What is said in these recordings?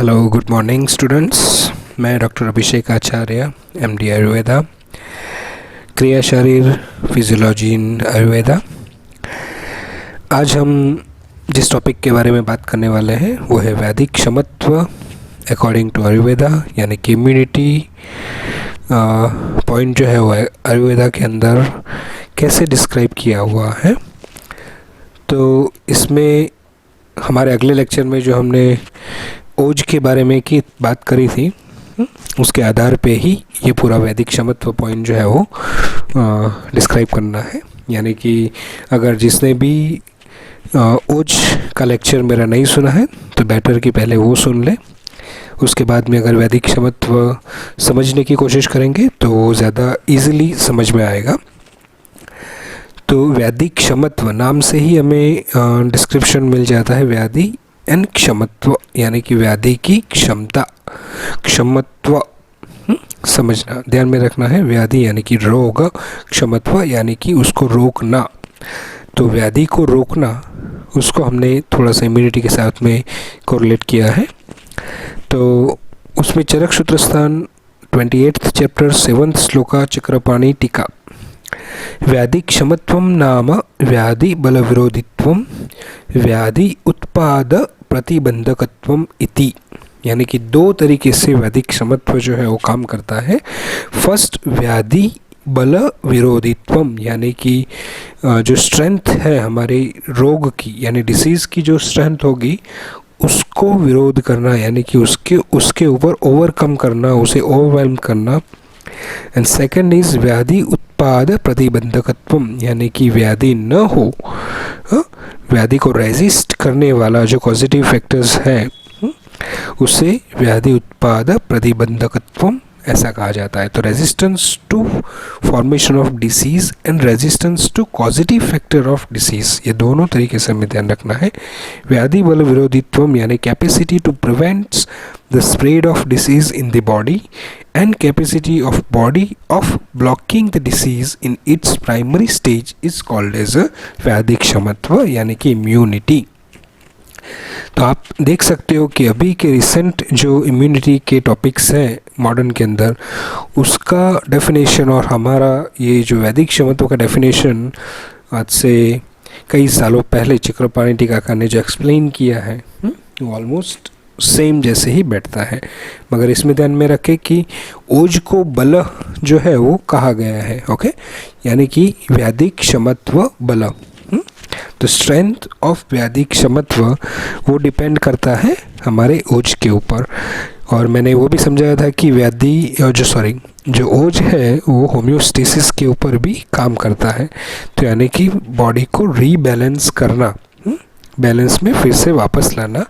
Hello, good morning students. मैं doctor अभिषेक आचार्य, MD Ayurveda, क्रिया शरीर फिजियोलॉजी इन आयुर्वेदा। आज हम जिस टॉपिक के बारे में बात करने वाले हैं वो है वैदिक क्षमत्व अकॉर्डिंग टू आयुर्वेदा, यानी कि इम्यूनिटी पॉइंट जो है वो आयुर्वेदा के अंदर कैसे डिस्क्राइब किया हुआ है। तो इसमें हमारे अगले लेक्चर में जो हमने ओज के बारे में की बात करी थी, उसके आधार पे ही ये पूरा वैदिक क्षमत्व पॉइंट जो है वो डिस्क्राइब करना है। यानी कि अगर जिसने भी ओज का लेक्चर मेरा नहीं सुना है तो बेटर कि पहले वो सुन ले, उसके बाद में अगर वैदिक क्षमत्व समझने की कोशिश करेंगे तो वो ज़्यादा ईज़िली समझ में आएगा। तो वैदिक क्षमत्व नाम से ही हमें डिस्क्रिप्शन मिल जाता है, व्याधि एंड क्षमत्व, यानी कि व्याधि की क्षमता। क्षमत्व समझना, ध्यान में रखना है। व्याधि यानी कि रोग, क्षमत्व यानी कि उसको रोकना। तो व्याधि को रोकना, उसको हमने थोड़ा सा इम्यूनिटी के साथ में कोरिलेट किया है। तो उसमें चरक Sutrasthana 28th chapter 7th shloka Chakrapani टीका। व्याधि क्षमत्वम नाम व्याधि बल विरोधित्वम व्याधि उत्पाद प्रतिबंधकत्वम इति। यानी कि दो तरीके से व्याधि क्षमत्व जो है वो काम करता है। फर्स्ट, व्याधि बल विरोधित्वम, यानी कि जो स्ट्रेंथ है हमारे रोग की, यानी डिसीज़ की जो स्ट्रेंथ होगी उसको विरोध करना, यानी कि उसके ऊपर ओवरकम करना, उसे ओवरवेल्म करना। एंड सेकेंड इज व्याधि उत्पाद प्रतिबंधकत्वम, यानी कि व्याधि न हो, व्याधि को रेजिस्ट करने वाला जो पॉजिटिव फैक्टर्स है उसे व्याधि उत्पाद प्रतिबंधकत्वम ऐसा कहा जाता है। तो resistance to formation of disease and resistance to positive factor of disease, ये दोनों तरीके से हमें ध्यान रखना है। व्याधि बल विरोधित्वम यानी capacity to prevents the spread of disease in the body and capacity of body of blocking the disease in its primary stage is called as a व्याधि क्षमत्व, यानी कि इम्यूनिटी। तो आप देख सकते हो कि अभी के रिसेंट जो इम्यूनिटी के टॉपिक्स हैं मॉडर्न के अंदर, उसका डेफिनेशन और हमारा ये जो वैदिक क्षमत्व का डेफिनेशन आज से कई सालों पहले चक्रपाणि टीकाकार ने जो एक्सप्लेन किया है वो ऑलमोस्ट सेम जैसे ही बैठता है। मगर इसमें ध्यान में रखें कि ओज को बल जो है वो कहा गया है, ओके, यानी कि व्याधि क्षमत्व बल। तो स्ट्रेंथ ऑफ व्याधि क्षमत्व वो डिपेंड करता है हमारे ओज के ऊपर। और मैंने वो भी समझाया था कि जो ओज है वो होम्योस्टेसिस के ऊपर भी काम करता है। तो यानी कि बॉडी को रीबैलेंस करना, बैलेंस में फिर से वापस लाना,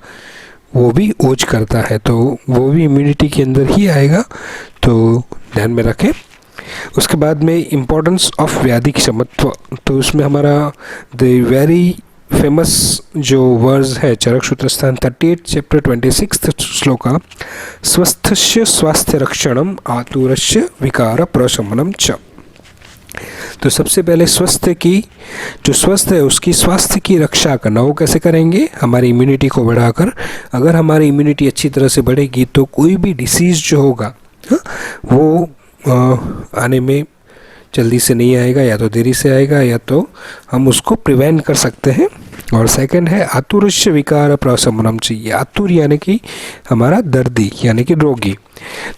वो भी ओज करता है। तो वो भी इम्यूनिटी के अंदर ही आएगा, तो ध्यान में रखें। उसके बाद में इम्पोर्टेंस ऑफ व्याधि क्षमत्व, तो उसमें हमारा द वेरी फेमस जो वर्ड्स है चरक सूत्रस्थान 38 चैप्टर 26 श्लोका, स्वस्थस्य स्वास्थ्य रक्षणम आतुरस्य विकार प्रशमनम च। तो सबसे पहले स्वस्थ है उसकी स्वास्थ्य की रक्षा करना। वो कैसे करेंगे? हमारी इम्यूनिटी को बढ़ाकर। अगर हमारी इम्यूनिटी अच्छी तरह से बढ़ेगी तो कोई भी डिसीज़ जो होगा वो आने में जल्दी से नहीं आएगा, या तो देरी से आएगा, या तो हम उसको प्रिवेंट कर सकते हैं। और सेकंड है आतुरस्य विकार प्रशमनम चाहिए। आतुर यानी कि हमारा दर्दी, यानी कि रोगी,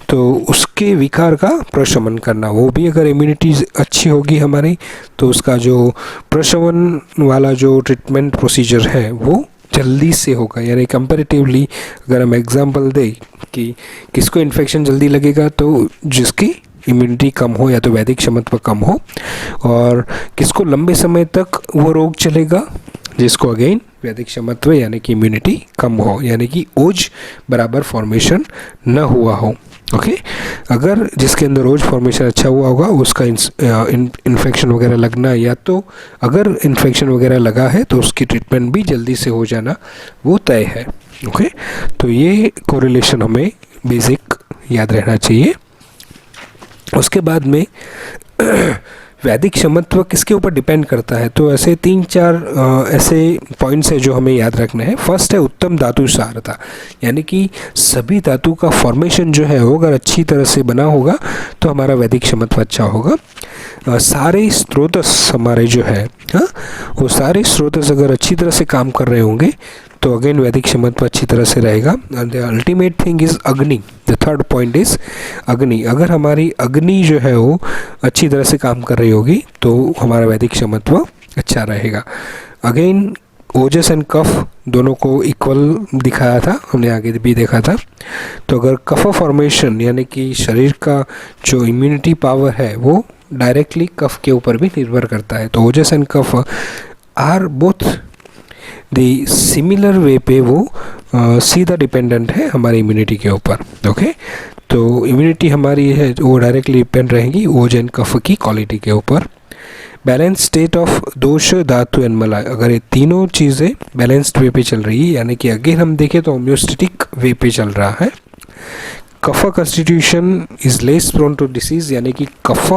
तो उसके विकार का प्रशमन करना। वो भी अगर इम्यूनिटी अच्छी होगी हमारी तो उसका जो प्रशमन वाला जो ट्रीटमेंट प्रोसीजर है वो जल्दी से होगा। यानी कंपैरेटिवली अगर हम एग्जांपल दें कि किसको इन्फेक्शन जल्दी लगेगा, तो जिसकी इम्यूनिटी कम हो या तो वैदिक क्षमत्व कम हो, और किसको लंबे समय तक वो रोग चलेगा, जिसको अगेन वैदिक क्षमत्व यानी कि इम्यूनिटी कम हो, यानी कि ओज बराबर फॉर्मेशन न हुआ हो। ओके, अगर जिसके अंदर ओज फॉर्मेशन अच्छा हुआ होगा उसका इन्फेक्शन वगैरह लगना, या तो अगर इन्फेक्शन वगैरह लगा है तो उसकी ट्रीटमेंट भी जल्दी से हो जाना वो तय है। ओके, तो ये कोरिलेशन हमें बेसिक याद रहना चाहिए। उसके बाद में वैदिक क्षमत्व किसके ऊपर डिपेंड करता है, तो ऐसे 3-4 ऐसे पॉइंट्स है जो हमें याद रखने हैं। फर्स्ट है उत्तम धातु सारता, यानी कि सभी धातु का फॉर्मेशन जो है वो अगर अच्छी तरह से बना होगा तो हमारा वैदिक क्षमत्व अच्छा होगा। सारे स्रोतस हमारे जो है वो सारे स्रोतस अगर अच्छी तरह से काम कर रहे होंगे तो अगेन वैदिक क्षमत्व अच्छी तरह से रहेगा। And the ultimate thing is अग्नि, द थर्ड पॉइंट इज़ अग्नि। अगर हमारी अग्नि जो है वो अच्छी तरह से काम कर रही होगी तो हमारा वैदिक क्षमत्व अच्छा रहेगा। अगेन ओजस एंड कफ दोनों को इक्वल दिखाया था, हमने आगे भी देखा था। तो अगर कफ फॉर्मेशन यानी कि शरीर का जो इम्यूनिटी पावर है वो डायरेक्टली कफ के ऊपर भी निर्भर करता है। तो ojas and kapha are both the similar way पे वो सीधा डिपेंडेंट है हमारी इम्यूनिटी के ऊपर। ओके, तो इम्यूनिटी हमारी है वो डायरेक्टली डिपेंड रहेगी ओज एंड कफ की क्वालिटी के ऊपर। बैलेंस स्टेट ऑफ दोष धातु एंड मलाय, अगर ये तीनों चीज़ें बैलेंस्ड वे पे चल रही है, यानी कि अगेन हम देखें तो होम्योस्टेटिक वे पे चल रहा है। Kapha constitution is less prone to disease, यानी कि कफ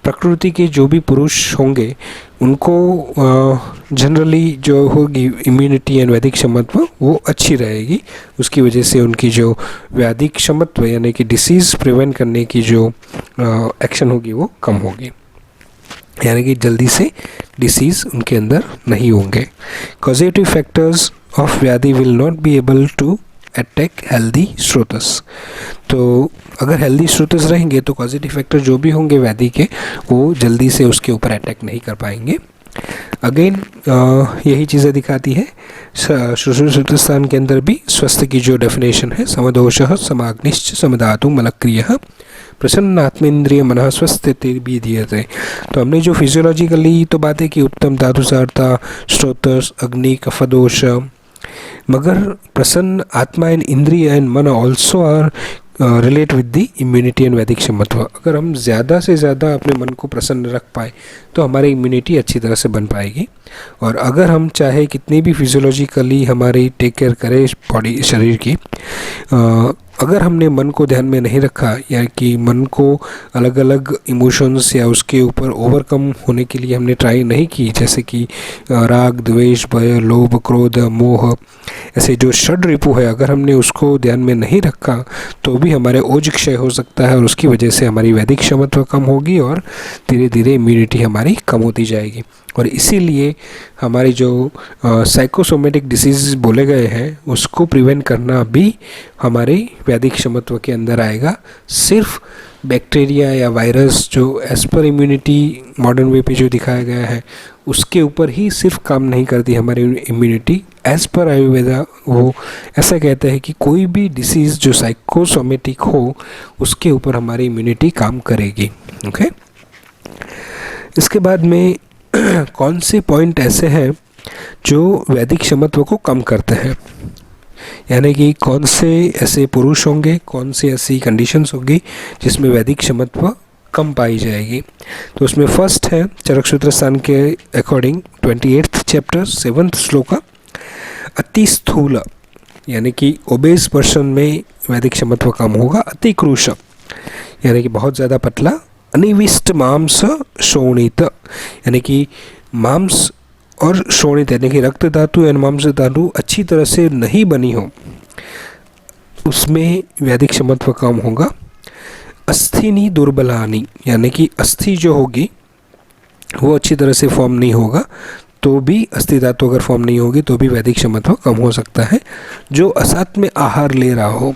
प्रकृति के जो भी पुरुष होंगे उनको जनरली जो होगी इम्यूनिटी एंड वैदिक क्षमत्व वो अच्छी रहेगी। उसकी वजह से उनकी जो वैदिक क्षमत्व यानी कि डिसीज़ प्रिवेंट करने की जो एक्शन होगी वो कम होगी, यानी कि जल्दी से डिसीज़ उनके अंदर नहीं होंगे। Causative factors of vyadhi will not be able to attack healthy srotas, तो अगर हेल्दी स्रोतस रहेंगे तो पॉजिटिव फैक्टर जो भी होंगे व्याधि के वो जल्दी से उसके ऊपर अटैक नहीं कर पाएंगे। अगेन यही चीज़ें दिखाती है श्रुतिस्थान के अंदर भी स्वस्थ की जो डेफिनेशन है, समदोषः समाग्निश्च समधातु मलक्रियः प्रसन्न आत्मेंद्रिय मन स्वस्थ भी दिए थे। तो हमने जो फिजियोलॉजिकली तो बातें की, उत्तम धातु सारता, स्रोतस, अग्नि, कफदोष, मगर प्रसन्न आत्मा एंड इंद्रिय एंड मन also are relate with the immunity and वैदिक क्षमत्व। अगर हम ज़्यादा से ज़्यादा अपने मन को प्रसन्न रख पाए तो हमारी इम्यूनिटी अच्छी तरह से बन पाएगी। और अगर हम चाहे कितनी भी फिजियोलॉजिकली हमारी टेक केयर करें बॉडी शरीर की, अगर हमने मन को ध्यान में नहीं रखा या कि मन को अलग अलग इमोशंस या उसके ऊपर ओवरकम होने के लिए हमने ट्राई नहीं की, जैसे कि राग, द्वेष, भय, लोभ, क्रोध, मोह, ऐसे जो षड रिपु है, अगर हमने उसको ध्यान में नहीं रखा तो भी हमारे ओज क्षय हो सकता है और उसकी वजह से हमारी वैदिक क्षमत्व कम होगी और धीरे धीरे इम्यूनिटी हमारी कम होती जाएगी। और इसीलिए हमारी जो साइकोसोमेटिक डिसीज़ बोले गए हैं उसको प्रिवेंट करना भी हमारे वैदिक क्षमत्व के अंदर आएगा। सिर्फ बैक्टीरिया या वायरस जो as per immunity modern way पे जो दिखाया गया है उसके ऊपर ही सिर्फ काम नहीं करती हमारी इम्यूनिटी। एज पर आयुर्वेदा वो ऐसा कहता है कि कोई भी डिसीज़ जो साइकोसोमेटिक हो उसके ऊपर हमारी इम्यूनिटी काम करेगी। ओके, इसके बाद में कौन से पॉइंट ऐसे हैं जो वैदिक क्षमत्व को कम करते हैं, यानी कि कौन से ऐसे पुरुष होंगे, कौन सी ऐसी कंडीशंस होगी जिसमें वैदिक क्षमत्व कम पाई जाएगी। तो उसमें फर्स्ट है चरक सूत्र स्थान के अकॉर्डिंग 28th चैप्टर 7th श्लोक, अति स्थूल यानी कि ओबेस पर्सन में वैदिक क्षमत्व कम होगा। अति क्रूश यानी कि बहुत ज़्यादा पतला। अनिविष्ट मांस शोणित यानी कि मांस और शोणित यानी कि रक्त धातु एवं मांस धातु अच्छी तरह से नहीं बनी हो, उसमें वैदिक क्षमत्व कम होगा। अस्थिनी दुर्बलानी यानी कि अस्थि जो होगी वो अच्छी तरह से फॉर्म नहीं होगा, तो भी अस्थि धातु अगर फॉर्म नहीं होगी तो भी वैदिक क्षमत्व कम हो सकता है। जो असात में आहार ले रहा हो,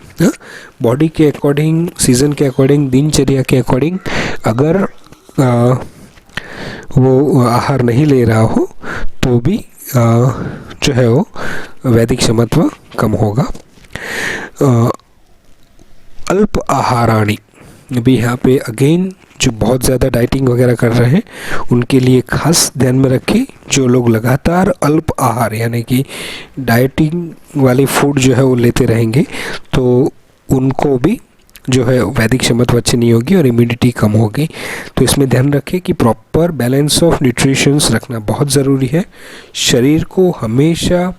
बॉडी के अकॉर्डिंग, सीज़न के अकॉर्डिंग, दिनचर्या के अकॉर्डिंग अगर वो आहार नहीं ले रहा हो तो भी जो है वो वैदिक क्षमत्व कम होगा। अल्प आहाराणी भी यहाँ पे अगेन जो बहुत ज़्यादा डाइटिंग वगैरह कर रहे हैं उनके लिए खास ध्यान में रखें। जो लोग लगातार अल्प आहार यानी कि डाइटिंग वाली फूड जो है वो लेते रहेंगे तो उनको भी जो है वैदिक क्षमत्व अच्छी नहीं होगी और इम्यूनिटी कम होगी। तो इसमें ध्यान रखें कि प्रॉपर बैलेंस ऑफ न्यूट्रिशंस रखना बहुत ज़रूरी है। शरीर को हमेशा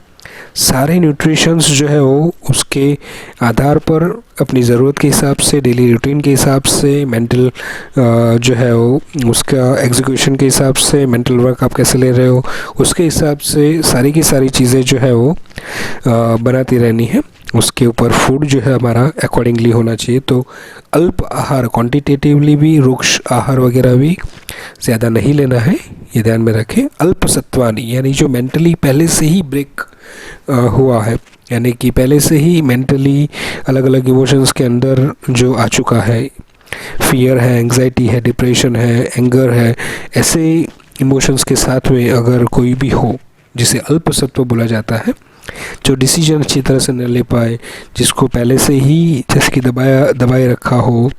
सारे न्यूट्रिशंस जो है वो उसके आधार पर अपनी ज़रूरत के हिसाब से, डेली रूटीन के हिसाब से, मेंटल जो है वो उसका एग्जीक्यूशन के हिसाब से, मेंटल वर्क आप कैसे ले रहे हो उसके हिसाब से सारी की सारी चीज़ें जो है वो बनाती रहनी है। उसके ऊपर फूड जो है हमारा अकॉर्डिंगली होना चाहिए। तो अल्प आहार, क्वांटिटेटिवली भी रुक्ष आहार वगैरह भी ज़्यादा नहीं लेना है, ये ध्यान में रखें। अल्प सत्वानी यानी जो मेंटली पहले से ही ब्रेक हुआ है, यानी कि पहले से ही मेंटली अलग अलग इमोशंस के अंदर जो आ चुका है, फियर है, एंग्जाइटी है, डिप्रेशन है, एंगर है, ऐसे इमोशंस के साथ में अगर कोई भी हो जिसे अल्प सत्व बोला जाता है, जो डिसीजन अच्छी तरह से न ले पाए, जिसको पहले से ही जैसे कि दबाए रखा हो,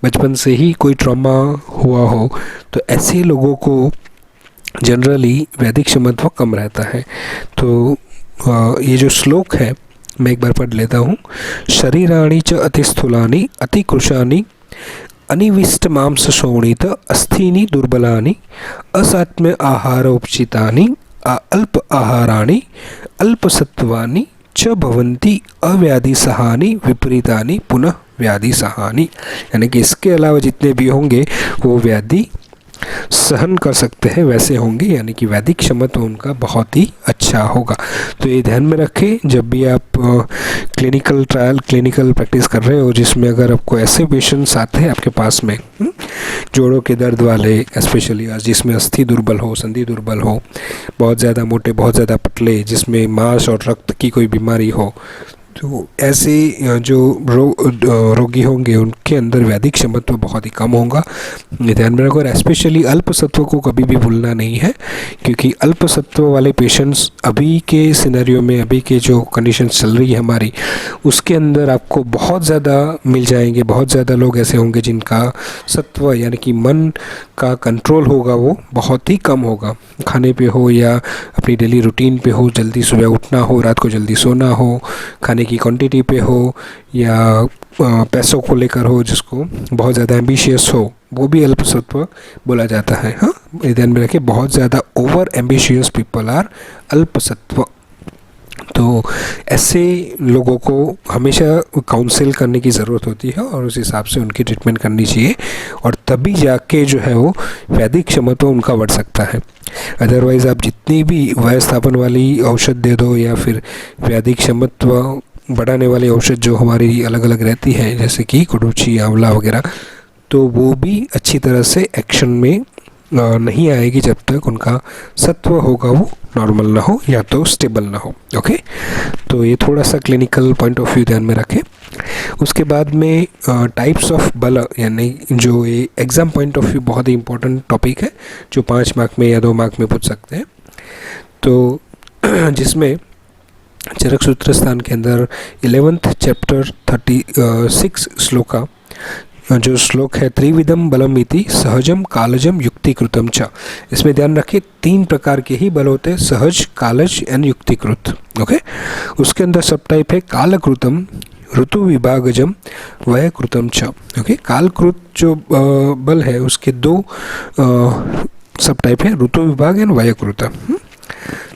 बचपन से ही कोई ट्रॉमा हुआ हो, तो ऐसे लोगों को जनरली वैदिक क्षमत्व कम रहता है। तो ये जो श्लोक है मैं एक बार पढ़ लेता हूँ। शरीराणि च अतिस्थूलानि अतिकृशानि अनिविष्ट मांस शोणित अस्थीनि दुर्बलानि असात्म्य आहारोपचितानि अल्प आहाराणि अल्पसत्वानि च भवन्ति अव्याधि सहानि विपरीतानि पुनः व्याधि सहानि। यानी कि इसके अलावा जितने भी होंगे वो व्याधि सहन कर सकते हैं वैसे होंगे, यानी कि वैदिक क्षमता उनका बहुत ही अच्छा होगा। तो ये ध्यान में रखें जब भी आप क्लिनिकल प्रैक्टिस कर रहे हो, जिसमें अगर आपको ऐसे पेशेंट्स आते हैं आपके पास में जोड़ों के दर्द वाले, स्पेशली जिसमें अस्थि दुर्बल हो, संधि दुर्बल हो, बहुत ज़्यादा मोटे, बहुत ज़्यादा पतले, जिसमें मांस और रक्त की कोई बीमारी हो, तो ऐसे जो रोगी होंगे उनके अंदर वैदिक क्षमत्व बहुत ही कम होगा, ये ध्यान में रखो। और स्पेशली अल्पसत्व को कभी भी भूलना नहीं है, क्योंकि अल्पसत्व वाले पेशेंट्स अभी के सिनेरियो में, अभी के जो कंडीशंस चल रही है हमारी, उसके अंदर आपको बहुत ज़्यादा मिल जाएंगे। बहुत ज़्यादा लोग ऐसे होंगे जिनका सत्व यानी कि मन का कंट्रोल होगा वो बहुत ही कम होगा, खाने पे हो या अपनी डेली रूटीन पे हो, जल्दी सुबह उठना हो, रात को जल्दी सोना हो, खाने की क्वांटिटी पे हो या पैसों को लेकर हो, जिसको बहुत ज़्यादा एम्बिशियस हो, वो भी अल्पसत्व बोला जाता है। हाँ, ध्यान में रखें, बहुत ज़्यादा ओवर एम्बिशियस पीपल आर अल्पसत्व। तो ऐसे लोगों को हमेशा काउंसिल करने की ज़रूरत होती है और उस हिसाब से उनकी ट्रीटमेंट करनी चाहिए, और तभी जाके जो है वो वैदिक क्षमता उनका बढ़ सकता है। अदरवाइज़ आप जितनी भी वयस्थापन वाली औषध दे दो या फिर वैदिक क्षमत्व बढ़ाने वाली औषध जो हमारी अलग अलग रहती है, जैसे कि कुडुची, आंवला वगैरह, तो वो भी अच्छी तरह से एक्शन में नहीं आएगी जब तक उनका सत्व होगा वो नॉर्मल ना हो या तो स्टेबल ना हो। ओके, तो ये थोड़ा सा क्लिनिकल पॉइंट ऑफ व्यू ध्यान में रखें। उसके बाद में टाइप्स ऑफ बल, यानी जो ये एग्ज़ाम पॉइंट ऑफ व्यू बहुत ही इंपॉर्टेंट टॉपिक है, जो 5 मार्क में या 2 मार्क में पूछ सकते हैं। तो जिसमें चरक सूत्र स्थान के अंदर 11th चैप्टर 36 श्लोक का जो श्लोक है, त्रिविधम बलम इति सहजम कालजम युक्तिकृतम च। इसमें ध्यान रखिए 3 प्रकार के ही बल होते हैं, सहज, कालज एंड युक्तिकृत। ओके, उसके अंदर सब टाइप है कालकृतम, ऋतु विभागजम, वयकृतम च। ओके, कालकृत जो बल है उसके 2 सब टाइप है, ऋतु विभाग एंड वयकृत।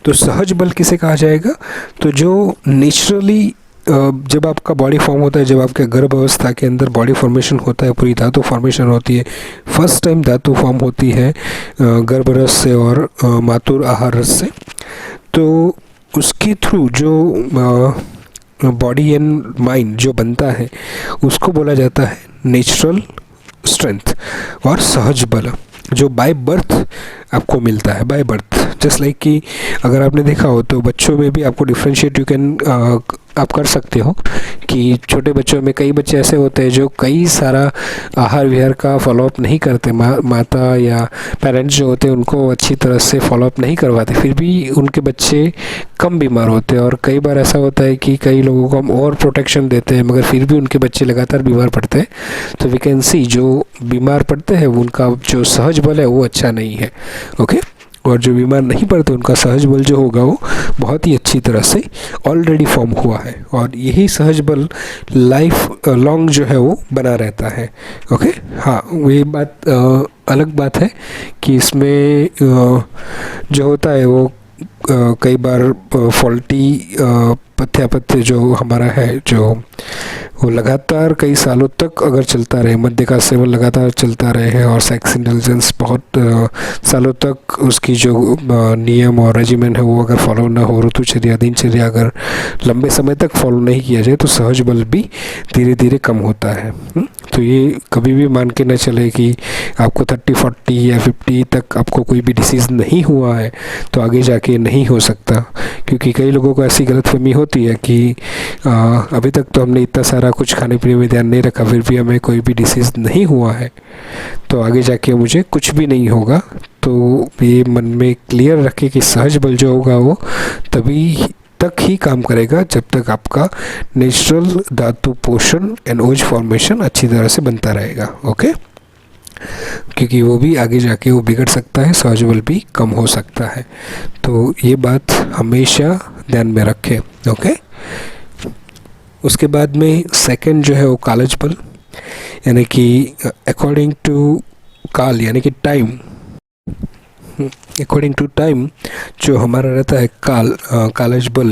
तो सहज बल किसे कहा जाएगा? तो जो नेचुरली जब आपका बॉडी फॉर्म होता है, जब आपके गर्भ अवस्था के अंदर बॉडी फॉर्मेशन होता है, पूरी धातु फॉर्मेशन होती है, फर्स्ट टाइम धातु फॉर्म होती है गर्भ रस से और मातृ आहार रस से, तो उसके थ्रू जो बॉडी एंड माइंड जो बनता है उसको बोला जाता है नेचुरल स्ट्रेंथ और सहज बल, जो बाय बर्थ आपको मिलता है, बाय बर्थ। जस्ट लाइक कि अगर आपने देखा हो तो बच्चों में भी आपको डिफ्रेंशिएट आप कर सकते हो कि छोटे बच्चों में कई बच्चे ऐसे होते हैं जो कई सारा आहार विहार का फॉलोअप नहीं करते, माता या पेरेंट्स जो होते हैं उनको अच्छी तरह से फॉलोअप नहीं करवाते, फिर भी उनके बच्चे कम बीमार होते हैं। और कई बार ऐसा होता है कि कई लोगों को हम और प्रोटेक्शन देते हैं मगर फिर भी उनके बच्चे लगातार बीमार पड़ते हैं। तो वी कैन सी जो बीमार पड़ते हैं उनका जो सहज बल है वो अच्छा नहीं है। ओके, और जो बीमार नहीं पड़ते उनका सहज बल जो होगा वो बहुत ही अच्छी तरह से ऑलरेडी फॉर्म हुआ है, और यही सहज बल लाइफ लॉन्ग जो है वो बना रहता है। ओके, हाँ, ये बात अलग बात है कि इसमें जो होता है वो कई बार फॉल्टी पथ्यापथ्य जो हमारा है, जो वो लगातार कई सालों तक अगर चलता रहे, मद्य का सेवन लगातार चलता रहे हैं और सेक्स इंटेलिजेंस बहुत सालों तक उसकी जो नियम और रेजिमेंट है वो अगर फॉलो ना हो, ऋतुचर्या दिनचर्या अगर लंबे समय तक फॉलो नहीं किया जाए तो सहज बल भी धीरे धीरे कम होता है। तो ये कभी भी मान के न चले कि आपको 30, 40 या 50 तक आपको कोई भी डिसीज़ नहीं हुआ है तो आगे जाके नहीं हो सकता, क्योंकि कई लोगों को ऐसी गलतफहमी होती है कि अभी तक तो हमने इतना सारा कुछ खाने पीने में ध्यान नहीं रखा, फिर भी हमें कोई भी डिसीज़ नहीं हुआ है तो आगे जाके मुझे कुछ भी नहीं होगा। तो ये मन में क्लियर रखें कि सहज बल जो होगा वो तभी तक ही काम करेगा जब तक आपका नेचुरल धातु पोषण एंड ओज फॉर्मेशन अच्छी तरह से बनता रहेगा। ओके, क्योंकि वो भी आगे जाके वो बिगड़ सकता है, सहज बल भी कम हो सकता है। तो ये बात हमेशा ध्यान में रखें। ओके, उसके बाद में सेकंड जो है वो कालज बल, यानी कि अकॉर्डिंग टू काल यानी कि टाइम, अकॉर्डिंग टू टाइम जो हमारा रहता है कालज बल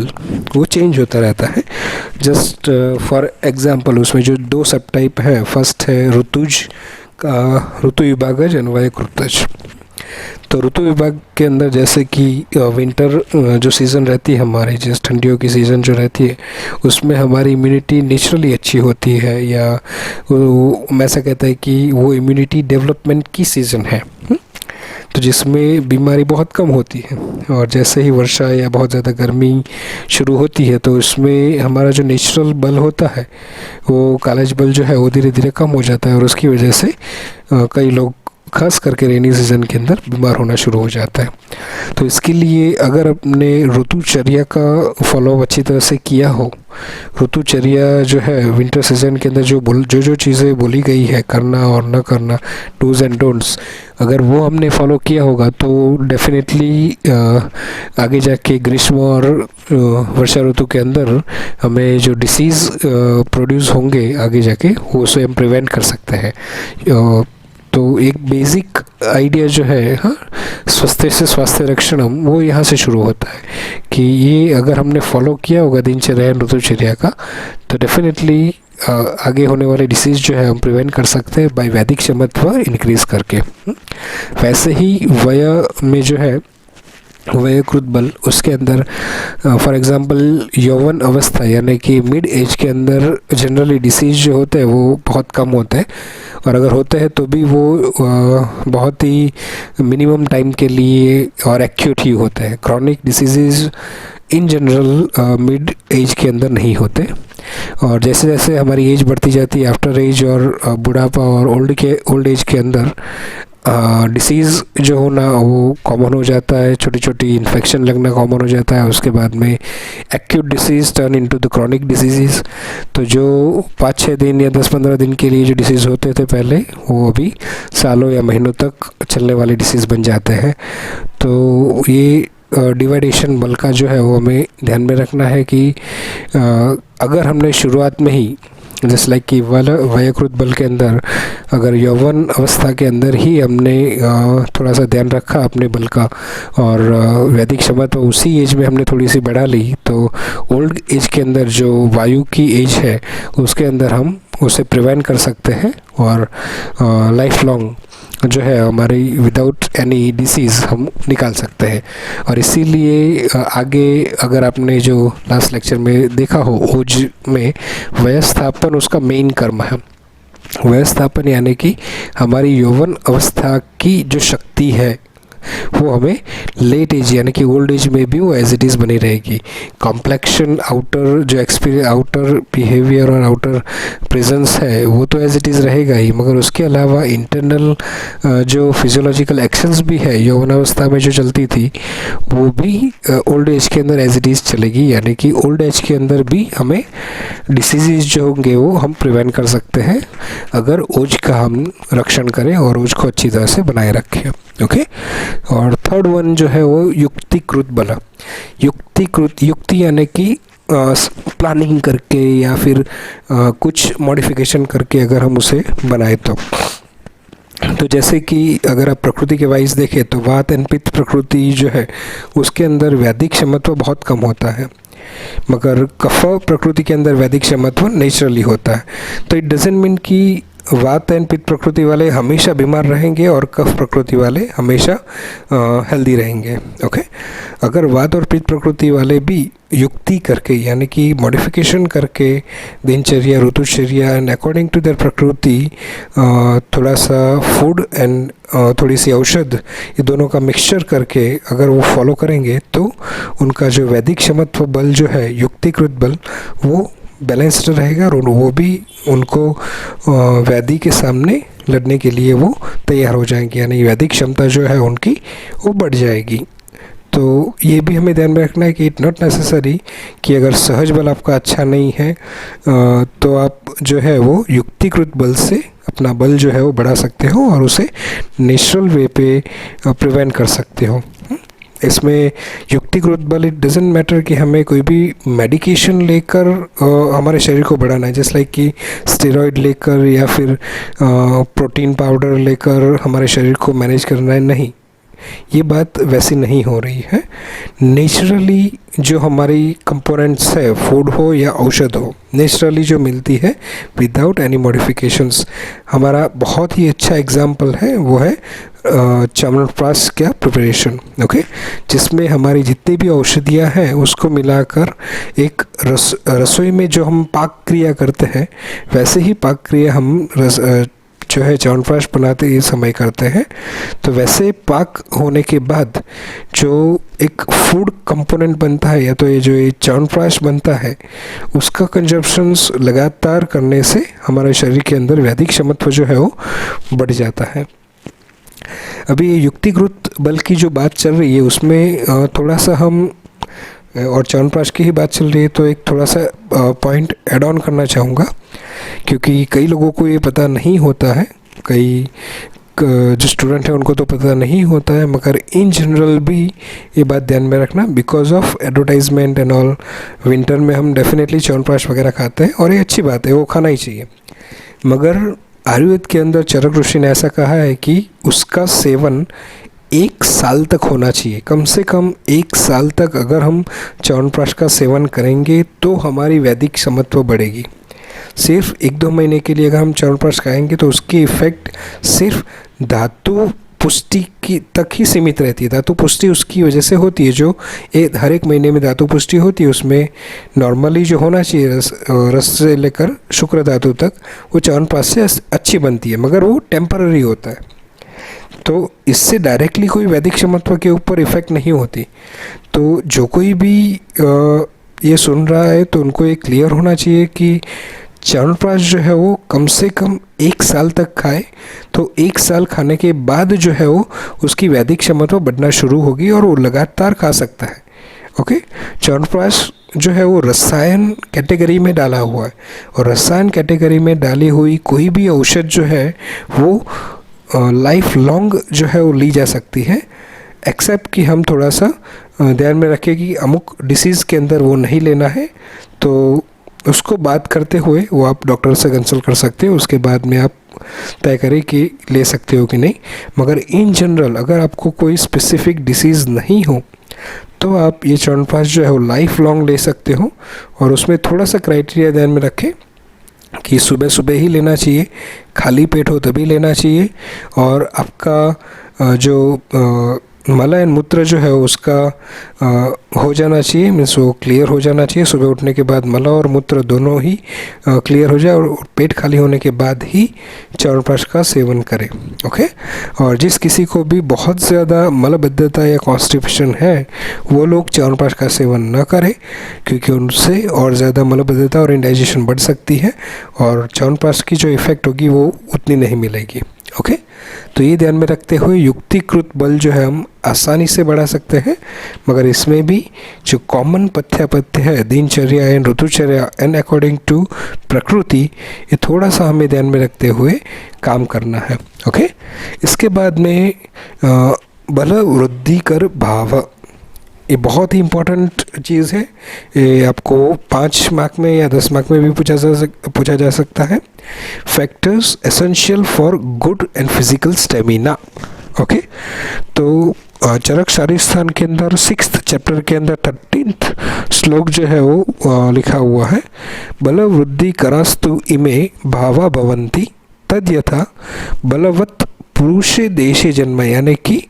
वो चेंज होता रहता है। जस्ट फॉर एग्जांपल उसमें जो 2 सब टाइप है, फर्स्ट है ऋतुज का ऋतु विभागज एंड वयकृतज। तो ऋतु विभाग के अंदर जैसे कि विंटर जो सीज़न रहती है हमारी, जैसे ठंडियों की सीज़न जो रहती है उसमें हमारी इम्यूनिटी नेचुरली अच्छी होती है, या मैं ऐसा कहता है कि वो इम्यूनिटी डेवलपमेंट की सीज़न है, तो जिसमें बीमारी बहुत कम होती है। और जैसे ही वर्षा या बहुत ज़्यादा गर्मी शुरू होती है तो उसमें हमारा जो नेचुरल बल होता है वो कालज बल जो है वो धीरे धीरे कम हो जाता है, और उसकी वजह से कई लोग खास करके रेनी सीज़न के अंदर बीमार होना शुरू हो जाता है। तो इसके लिए अगर अपने ऋतुचर्या का फॉलो अच्छी तरह से किया हो, ऋतुचर्या जो है विंटर सीजन के अंदर जो चीज़ें बोली गई है करना और न करना, डूज एंड डोंट्स, अगर वो हमने फॉलो किया होगा तो डेफिनेटली आगे जाके ग्रीष्म और वर्षा ऋतु के अंदर हमें जो डिसीज़ प्रोड्यूस होंगे आगे जाके वो उसे हम प्रिवेंट कर सकते हैं। तो एक बेसिक आइडिया जो है, हाँ, स्वस्थ से स्वास्थ्य रक्षणम, वो यहाँ से शुरू होता है कि ये अगर हमने फॉलो किया होगा दिनचर्या ऋतुचर्या का तो डेफिनेटली आगे होने वाले डिसीज़ जो है हम प्रिवेंट कर सकते हैं बाय वैदिक क्षमत्व इंक्रीज़ करके। वैसे ही वय में जो है वयकृत बल, उसके अंदर फॉर एग्जांपल यौवन अवस्था यानी कि मिड एज के अंदर जनरली डिसीज़ जो होते हैं वो बहुत कम होते हैं, और अगर होते हैं तो भी वो बहुत ही मिनिमम टाइम के लिए और एक्यूट ही होते हैं। Chronic disease in general mid age के अंदर नहीं होते, और जैसे जैसे हमारी एज बढ़ती जाती है, आफ्टर एज और बुढ़ापा और ओल्ड एज के अंदर डिसीज़ जो होना वो कॉमन हो जाता है, छोटी छोटी इन्फेक्शन लगना कॉमन हो जाता है, उसके बाद में acute disease turn into the chronic disease. तो जो 5-6 दिन या 10-15 दिन के लिए जो डिसीज़ होते थे पहले, वो अभी सालों या महीनों तक चलने वाले डिसीज़ बन जाते हैं। तो ये डिवाइडेशन बल का जो है वो हमें ध्यान में रखना है कि अगर हमने शुरुआत में ही जैसे लाइक कि वयकृत बल के अंदर अगर यौवन अवस्था के अंदर ही हमने थोड़ा सा ध्यान रखा अपने बल का, और वैदिक क्षमता तो उसी एज में हमने थोड़ी सी बढ़ा ली, तो ओल्ड एज के अंदर जो वायु की एज है उसके अंदर हम उसे प्रिवेंट कर सकते हैं, और लाइफ लॉन्ग जो है हमारी विदाउट एनी डिसीज़ हम निकाल सकते हैं। और इसीलिए आगे अगर आपने जो लास्ट लेक्चर में देखा हो, ओज में व्यवस्थापन उसका मेन कर्म है। व्यवस्थापन यानी कि हमारी यौवन अवस्था की जो शक्ति है वो हमें लेट एज यानी कि ओल्ड एज में भी वो एज इट इज़ बनी रहेगी। कॉम्प्लेक्शन, आउटर जो एक्सपीरियंस, आउटर बिहेवियर और आउटर प्रेजेंस है वो तो एज इट इज़ रहेगा ही, मगर उसके अलावा इंटरनल जो फिजियोलॉजिकल एक्शंस भी है यौवनावस्था में जो चलती थी वो भी ओल्ड एज के अंदर एज इट इज़ चलेगी। यानी कि ओल्ड एज के अंदर भी हमें डिसीज़ जो होंगे वो हम प्रिवेंट कर सकते हैं अगर ओज का हम रक्षण करें और ओज को अच्छी तरह से बनाए रखें। ओके, और थर्ड वन जो है वो युक्तिकृत बल। युक्ति यानी कि प्लानिंग करके या फिर कुछ मॉडिफिकेशन करके अगर हम उसे बनाए तो तो जैसे कि अगर आप प्रकृति के वाइज देखें तो वात एंड पित्त प्रकृति जो है उसके अंदर वैदिक क्षमत्व बहुत कम होता है, मगर कफ प्रकृति के अंदर वैदिक क्षमत्व नेचुरली होता है। तो इट डजेंट मीन कि वात एंड पित्त प्रकृति वाले हमेशा बीमार रहेंगे और कफ प्रकृति वाले हमेशा हेल्दी रहेंगे। ओके, अगर वात और पित्त प्रकृति वाले भी युक्ति करके यानी कि मॉडिफिकेशन करके दिनचर्या ऋतुचर्या एंड अकॉर्डिंग टू देयर प्रकृति थोड़ा सा फूड एंड थोड़ी सी औषध, ये दोनों का मिक्सचर करके अगर वो फॉलो करेंगे तो उनका जो वैदिक क्षमत्व बल जो है युक्तिकृत बल वो बैलेंस्ड रहेगा और वो भी उनको वैदिक के सामने लड़ने के लिए वो तैयार हो जाएंगे, यानी वैदिक क्षमता जो है उनकी वो बढ़ जाएगी। तो ये भी हमें ध्यान में रखना है कि इट नॉट नेसेसरी कि अगर सहज बल आपका अच्छा नहीं है तो आप जो है वो युक्तिकृत बल से अपना बल जो है वो बढ़ा सकते हो और उसे नेचुरल वे पे प्रिवेंट कर सकते हो। इसमें युक्तिकृत बल इट डजेंट मैटर कि हमें कोई भी मेडिकेशन लेकर हमारे शरीर को बढ़ाना है, जैसे लाइक कि स्टेरॉइड लेकर या फिर प्रोटीन पाउडर लेकर हमारे शरीर को मैनेज करना है, नहीं, ये बात वैसी नहीं हो रही है। नेचुरली जो हमारी कंपोनेंट्स है, फूड हो या औषध हो, नेचुरली जो मिलती है विदाउट एनी मॉडिफिकेशंस। हमारा बहुत ही अच्छा एग्जांपल है वो है च्यवनप्राश का प्रिपरेशन, ओके, जिसमें हमारी जितनी भी औषधियाँ हैं उसको मिलाकर एक रसोई में जो हम पाक क्रिया करते हैं वैसे ही पाक क्रिया हम जो है च्यवनप्राश बनाते समय करते हैं। तो वैसे पाक होने के बाद जो एक फूड कंपोनेंट बनता है या तो ये जो च्यवनप्राश बनता है उसका कंजप्शंस लगातार करने से हमारे शरीर के अंदर वैदिक क्षमत्व जो है वो बढ़ जाता है। अभी ये युक्तिकृत बल की जो बात चल रही है उसमें थोड़ा सा हम और च्यवनप्राश की ही बात चल रही है तो एक थोड़ा सा पॉइंट ऐड ऑन करना चाहूँगा, क्योंकि कई लोगों को ये पता नहीं होता है, कई जो स्टूडेंट हैं उनको तो पता नहीं होता है, मगर इन जनरल भी ये बात ध्यान में रखना because of advertisement and all. Winter में हम डेफिनेटली च्यवनप्राश वगैरह खाते हैं और ये अच्छी बात है, वो खाना ही चाहिए, मगर आयुर्वेद के अंदर चरक ऋषि ने ऐसा कहा है कि उसका सेवन 1 साल तक होना चाहिए। कम से कम 1 साल तक अगर हम च्यवनप्राश का सेवन करेंगे तो हमारी वैदिक क्षमत्व बढ़ेगी। सिर्फ 1-2 महीने के लिए अगर हम च्यवनप्राश खाएंगे तो उसकी इफ़ेक्ट सिर्फ धातु पुष्टि की तक ही सीमित रहती है। धातु पुष्टि उसकी वजह से होती है जो हर एक महीने में धातु पुष्टि होती है, उसमें नॉर्मली जो होना चाहिए रस से लेकर शुक्र धातु तक वो च्यवनप्राश से अच्छी बनती है, मगर वो टेम्पररी होता है। तो इससे डायरेक्टली कोई वैदिक क्षमत्व के ऊपर इफ़ेक्ट नहीं होती। तो जो कोई भी ये सुन रहा है तो उनको ये क्लियर होना चाहिए कि च्यवनप्राश जो है वो कम से कम 1 साल तक खाए, तो 1 साल खाने के बाद जो है वो उसकी वैदिक क्षमता बढ़ना शुरू होगी और वो लगातार खा सकता है। ओके, च्यवनप्राश जो है वो रसायन कैटेगरी में डाला हुआ है और रसायन कैटेगरी में डाली हुई कोई भी औषध जो है वो लाइफ लॉन्ग जो है वो ली जा सकती है, एक्सेप्ट कि हम थोड़ा सा ध्यान में रखें कि अमुक डिसीज़ के अंदर वो नहीं लेना है, तो उसको बात करते हुए वो आप डॉक्टर से कंसल्ट कर सकते हो, उसके बाद में आप तय करें कि ले सकते हो कि नहीं। मगर इन जनरल अगर आपको कोई स्पेसिफिक डिसीज़ नहीं हो तो आप ये च्यवनप्राश जो है वो लाइफ लॉन्ग ले सकते हो। और उसमें थोड़ा सा क्राइटेरिया ध्यान में रखें कि सुबह सुबह ही लेना चाहिए, खाली पेट हो तभी लेना चाहिए, और आपका जो मल एंड मूत्र जो है उसका हो जाना चाहिए, मीन्स वो क्लियर हो जाना चाहिए। सुबह उठने के बाद मल और मूत्र दोनों ही क्लियर हो जाए और पेट खाली होने के बाद ही च्यवनप्राश का सेवन करें। ओके, और जिस किसी को भी बहुत ज़्यादा मलबद्धता या कॉन्स्टिपेशन है वो लोग च्यवनप्राश का सेवन न करें, क्योंकि उनसे और ज़्यादा मलबद्धता और इंडाइजेशन बढ़ सकती है और च्यवनप्राश की जो इफ़ेक्ट होगी वो उतनी नहीं मिलेगी। ओके, तो ये ध्यान में रखते हुए युक्तिकृत बल जो है हम आसानी से बढ़ा सकते हैं, मगर इसमें भी जो कॉमन पथ्य है दिनचर्या एंड ऋतुचर्या एंड अकॉर्डिंग टू प्रकृति, ये थोड़ा सा हमें ध्यान में रखते हुए काम करना है। ओके, इसके बाद में बल वृद्धि कर भाव, ये बहुत ही इम्पोर्टेंट चीज़ है। ये आपको 5 मार्क में या 10 मार्क में भी पूछा जा सकता है। Factors essential for good and physical stamina. Okay, तो चरक शारीर स्थान के अंदर 6th चैप्टर के अंदर 13th श्लोक जो है वो लिखा हुआ है, बल वृद्धि करास्तु इमे भावा भवंती तद यथा बलवत् पुरुषे देशे जन्म, यानी कि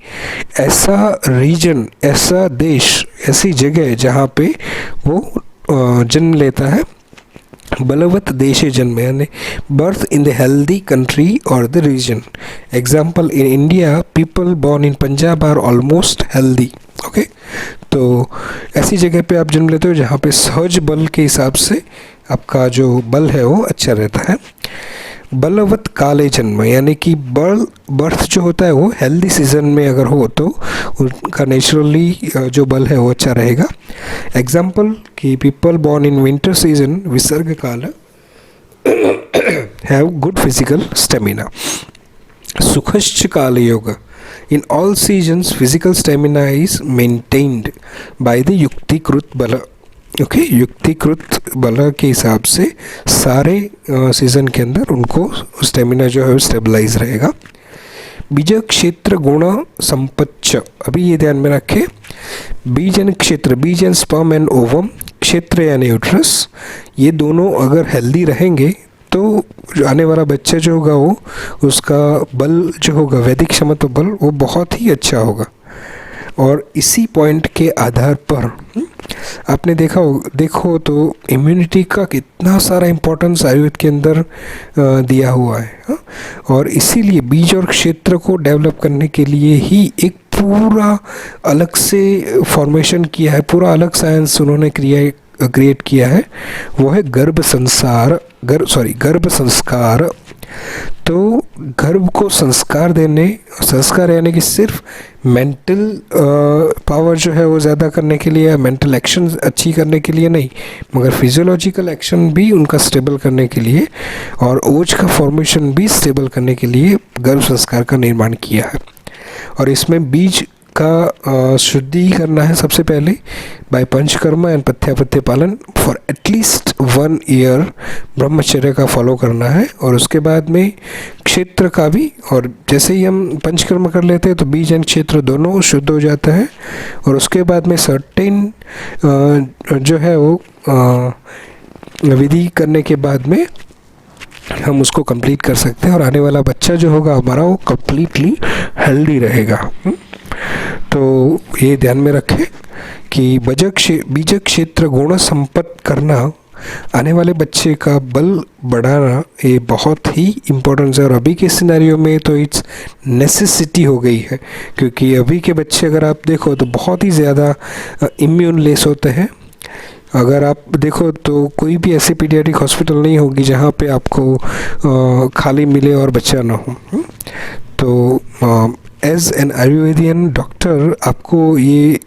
ऐसा रीजन, ऐसा देश, ऐसी जगह जहाँ पे वो जन्म लेता है, बलवत देशे जन्म यानी birth in the healthy country और the region. Example, in India people born in Punjab are almost healthy. Okay, तो ऐसी जगह पे आप जन्म लेते हो जहाँ पे सहज बल के हिसाब से आपका जो बल है वो अच्छा रहता है। बलवत काले जन्म, यानी कि बर्थ जो होता है वो हेल्दी सीजन में अगर हो तो उनका नेचुरली जो बल है वो अच्छा रहेगा। एग्जाम्पल कि people born in winter season visarga kala have good physical stamina. सुखश्च काल योग, in all seasons physical stamina is maintained by the yuktikrit bala. Okay, युक्तिकृत बल के हिसाब से सारे सीज़न के अंदर उनको स्टेमिना जो है वो स्टेबलाइज रहेगा। बीज क्षेत्र गुण संपच्च, अभी ये ध्यान में रखें, बीज एंड क्षेत्र, बीज एंड स्पर्म एंड ओवम, क्षेत्र यानी यूट्रस, ये दोनों अगर हेल्दी रहेंगे तो आने वाला बच्चा जो होगा वो उसका बल जो होगा, वैदिक क्षमता बल, वो बहुत ही अच्छा होगा। और इसी पॉइंट के आधार पर आपने देखो तो इम्यूनिटी का कितना सारा इम्पोर्टेंस आयुर्वेद के अंदर दिया हुआ है। और इसीलिए बीज और क्षेत्र को डेवलप करने के लिए ही एक पूरा अलग से फॉर्मेशन किया है, पूरा अलग साइंस उन्होंने क्रिएट किया है, वो है गर्भ संस्कार। तो गर्भ को संस्कार यानी कि सिर्फ मेंटल पावर जो है वो ज़्यादा करने के लिए, मेंटल एक्शन अच्छी करने के लिए नहीं, मगर फिजियोलॉजिकल एक्शन भी उनका स्टेबल करने के लिए और ओज का फॉर्मेशन भी स्टेबल करने के लिए गर्भ संस्कार का निर्माण किया है। और इसमें बीज का शुद्धि करना है सबसे पहले बाय पंचकर्मा एंड पथ्यापथ्य पालन फॉर एटलीस्ट 1 ईयर ब्रह्मचर्य का फॉलो करना है। और उसके बाद में क्षेत्र का भी, और जैसे ही हम पंचकर्म कर लेते हैं तो बीज एंड क्षेत्र दोनों शुद्ध हो जाता है। और उसके बाद में सर्टेन जो है वो विधि करने के बाद में हम उसको कंप्लीट कर सकते हैं और आने वाला बच्चा जो होगा हमारा वो कंप्लीटली हेल्दी रहेगा। तो ये ध्यान में रखें कि बीज क्षेत्र गुण संपन्न करना, आने वाले बच्चे का बल बढ़ाना, ये बहुत ही इम्पोर्टेंट है। और अभी के सिनेरियो में तो इट्स नेसेसिटी हो गई है, क्योंकि अभी के बच्चे अगर आप देखो तो बहुत ही ज़्यादा इम्यून लेस होते हैं। अगर आप देखो तो कोई भी ऐसी पीडियाट्रिक हॉस्पिटल नहीं होगी जहाँ पे आपको खाली मिले और बच्चा ना हो। तो एज एन आयुर्वेदियन डॉक्टर आपको ये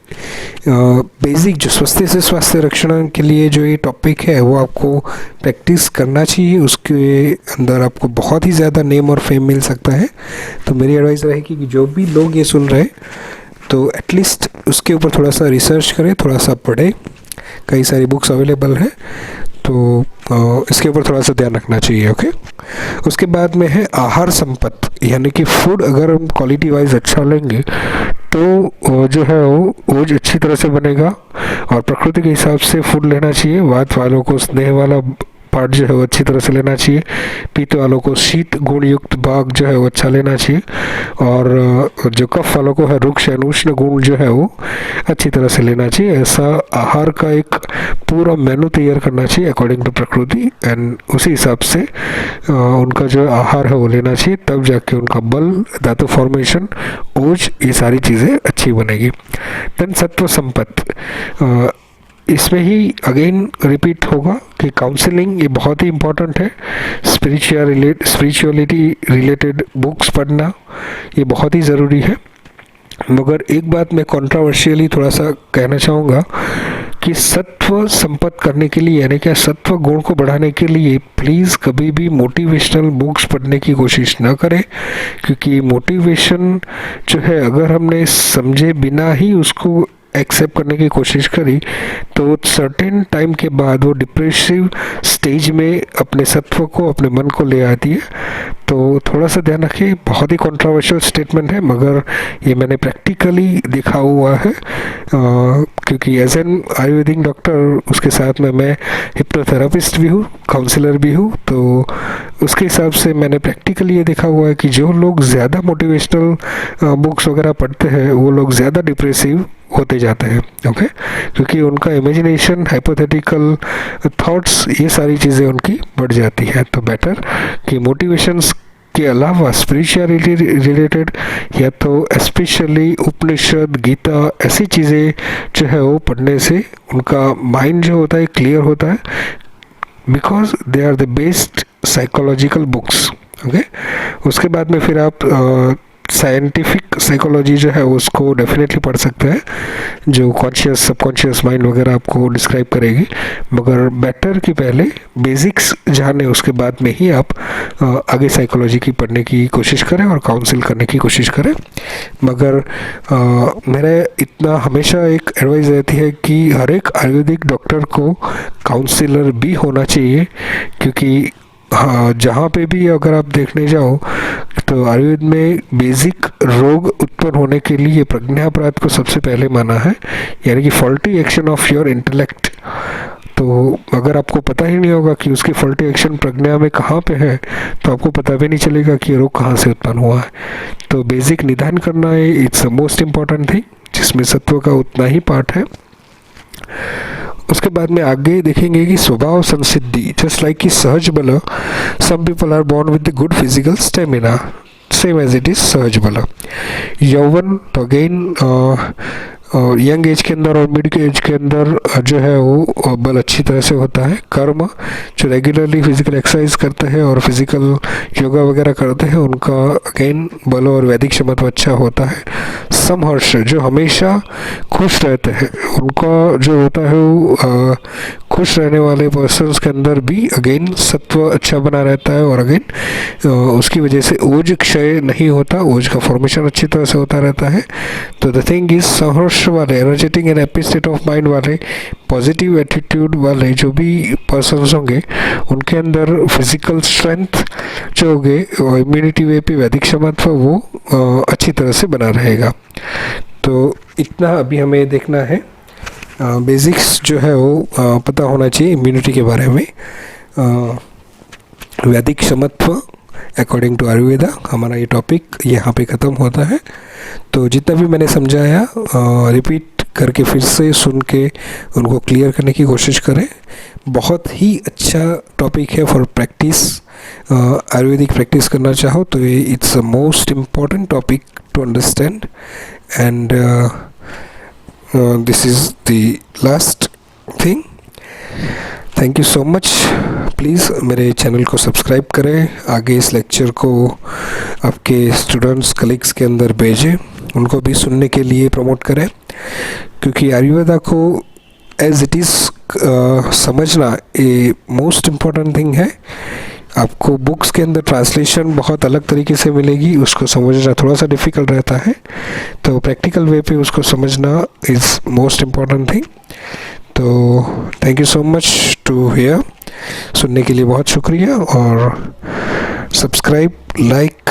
बेसिक जो स्वास्थ्य रक्षण के लिए जो ये टॉपिक है वो आपको प्रैक्टिस करना चाहिए। उसके अंदर आपको बहुत ही ज़्यादा नेम और फेम मिल सकता है। तो मेरी एडवाइस रहेगी कि जो भी लोग ये सुन रहे हैं तो एटलीस्ट उसके ऊपर थोड़ा सा रिसर्च करें, थोड़ा सा पढ़ें। कई सारी बुक्स अवेलेबल हैं, तो इसके ऊपर थोड़ा सा ध्यान रखना चाहिए। ओके, उसके बाद में है आहार संपत्ति, यानी कि फूड अगर हम क्वालिटी वाइज अच्छा लेंगे तो जो है वो अच्छी तरह से बनेगा। और प्रकृति के हिसाब से फूड लेना चाहिए। वात वालों को स्नेह वाला पार्ट जो है वो अच्छी तरह से लेना चाहिए। पित्त वालों को शीत गुण युक्त भाग जो है वो अच्छा लेना चाहिए। और जो कफ वालों को है रुक्ष एंड उष्ण गुण जो है वो अच्छी तरह से लेना चाहिए। ऐसा आहार का एक पूरा मेनू तैयार करना चाहिए अकॉर्डिंग टू प्रकृति, एंड उसी हिसाब से उनका जो आहार है वो लेना चाहिए, तब जाके उनका बल, धातु फॉर्मेशन, ओज, ये सारी चीज़ें अच्छी बनेगी। देन सत्व संपत्ति, इसमें ही अगेन रिपीट होगा कि काउंसलिंग ये बहुत ही इम्पोर्टेंट है। स्पिरिचुअलिटी रिलेटेड बुक्स पढ़ना ये बहुत ही ज़रूरी है। मगर एक बात मैं कंट्रोवर्शियली थोड़ा सा कहना चाहूँगा कि सत्व संपन्न करने के लिए, यानी कि सत्व गुण को बढ़ाने के लिए प्लीज़ कभी भी मोटिवेशनल बुक्स पढ़ने की कोशिश न करें, क्योंकि मोटिवेशन जो है अगर हमने समझे बिना ही उसको एक्सेप्ट करने की कोशिश करी तो सर्टेन टाइम के बाद वो डिप्रेसिव स्टेज में अपने सत्व को, अपने मन को ले आती है। तो थोड़ा सा ध्यान रखिए, बहुत ही कंट्रोवर्शियल स्टेटमेंट है मगर ये मैंने प्रैक्टिकली देखा हुआ है, क्योंकि एज एन आयुर्वेदिक डॉक्टर उसके साथ में मैं हिप्नोथेरापिस्ट भी हूँ, काउंसलर भी हूँ। तो उसके हिसाब से मैंने प्रैक्टिकली ये देखा हुआ है कि जो लोग ज़्यादा मोटिवेशनल बुक्स वगैरह पढ़ते हैं वो लोग ज़्यादा डिप्रेसिव होते जाते हैं। ओके, क्योंकि उनका इमेजिनेशन, हाइपोथेटिकल थॉट्स, ये सारी चीज़ें उनकी बढ़ जाती है। तो बेटर कि मोटिवेशंस के अलावा स्पिरिचुअलिटी रिलेटेड या तो स्पेशली उपनिषद, गीता, ऐसी चीज़ें जो है वो पढ़ने से उनका माइंड जो होता है क्लियर होता है, because they are the best psychological books. Okay, उसके बाद में फिर आप साइंटिफिक साइकोलॉजी जो है उसको डेफिनेटली पढ़ सकते हैं, जो कॉन्शियस, सबकॉन्शियस माइंड वगैरह आपको डिस्क्राइब करेगी। मगर बेटर कि पहले बेसिक्स जाने, उसके बाद में ही आप आगे साइकोलॉजी की पढ़ने की कोशिश करें और काउंसिल करने की कोशिश करें। मगर मेरा इतना हमेशा एक एडवाइस रहती है कि हर एक आयुर्वेदिक डॉक्टर को काउंसिलर भी होना चाहिए, क्योंकि हाँ, जहाँ पे भी अगर आप देखने जाओ तो आयुर्वेद में बेसिक रोग उत्पन्न होने के लिए प्रज्ञापराध को सबसे पहले माना है, यानी कि faulty action of your intellect. तो अगर आपको पता ही नहीं होगा कि उसकी फॉल्टी एक्शन प्रज्ञा में कहाँ पे है, तो आपको पता भी नहीं चलेगा कि ये रोग कहाँ से उत्पन्न हुआ है। तो बेसिक निदान करना है, it's the most important thing, जिसमें सत्व का उतना ही पार्ट है। उसके बाद में आगे देखेंगे कि स्वभाव संसिद्धि, जस्ट लाइक कि सहज बल, some people are born with the good physical stamina, same as it is सहज बल। यौवन तो अगेन यंग एज के अंदर और मिड एज के अंदर जो है वो बल अच्छी तरह से होता है। कर्म, जो रेगुलरली फिजिकल एक्सरसाइज करते हैं और फिजिकल योगा वगैरह करते हैं, उनका अगेन बल और वैदिक क्षमता अच्छा होता है। समहर्ष, जो हमेशा खुश रहते हैं, उनका जो होता है वो खुश रहने वाले पर्सन्स के अंदर भी अगेन सत्व अच्छा बना रहता है और अगेन उसकी वजह से ओज क्षय नहीं होता, ओज का फॉर्मेशन अच्छी तरह से होता रहता है। तो द थिंग इज, सहर्ष वाले, energetic and happy state of mind वाले, पॉजिटिव एटीट्यूड वाले जो भी पर्सन्स होंगे, उनके अंदर फिजिकल स्ट्रेंथ जो होंगे, इम्यूनिटी वे पे वैदिक क्षमता वो अच्छी तरह से बना रहेगा। तो इतना अभी हमें देखना है, बेसिक्स जो है वो पता होना चाहिए इम्यूनिटी के बारे में। वैदिक क्षमत्व अकॉर्डिंग टू आयुर्वेदा, हमारा ये टॉपिक यहाँ पे ख़त्म होता है। तो जितना भी मैंने समझाया रिपीट करके फिर से सुन के उनको क्लियर करने की कोशिश करें। बहुत ही अच्छा टॉपिक है फॉर प्रैक्टिस, आयुर्वेदिक प्रैक्टिस करना चाहो तो ये it's a most important topic to understand. And this is the last thing. Thank you so much. Please मेरे चैनल को सब्सक्राइब करें, आगे इस लेक्चर को आपके स्टूडेंट्स, कलीग्स के अंदर भेजें, उनको भी सुनने के लिए प्रमोट करें, क्योंकि आयुर्वेदा को एज इट इज़ समझना ए मोस्ट इम्पॉर्टेंट थिंग है। आपको बुक्स के अंदर ट्रांसलेशन बहुत अलग तरीके से मिलेगी, उसको समझना थोड़ा सा डिफ़िकल्ट रहता है, तो प्रैक्टिकल वे पे उसको समझना इज़ मोस्ट इम्पॉर्टेंट थिंग। तो thank you so much to hear, सुनने के लिए बहुत शुक्रिया, और सब्सक्राइब, लाइक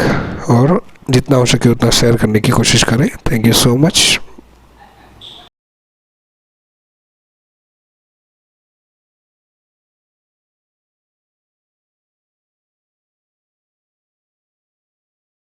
और जितना हो सके उतना शेयर करने की कोशिश करें। Thank you so much.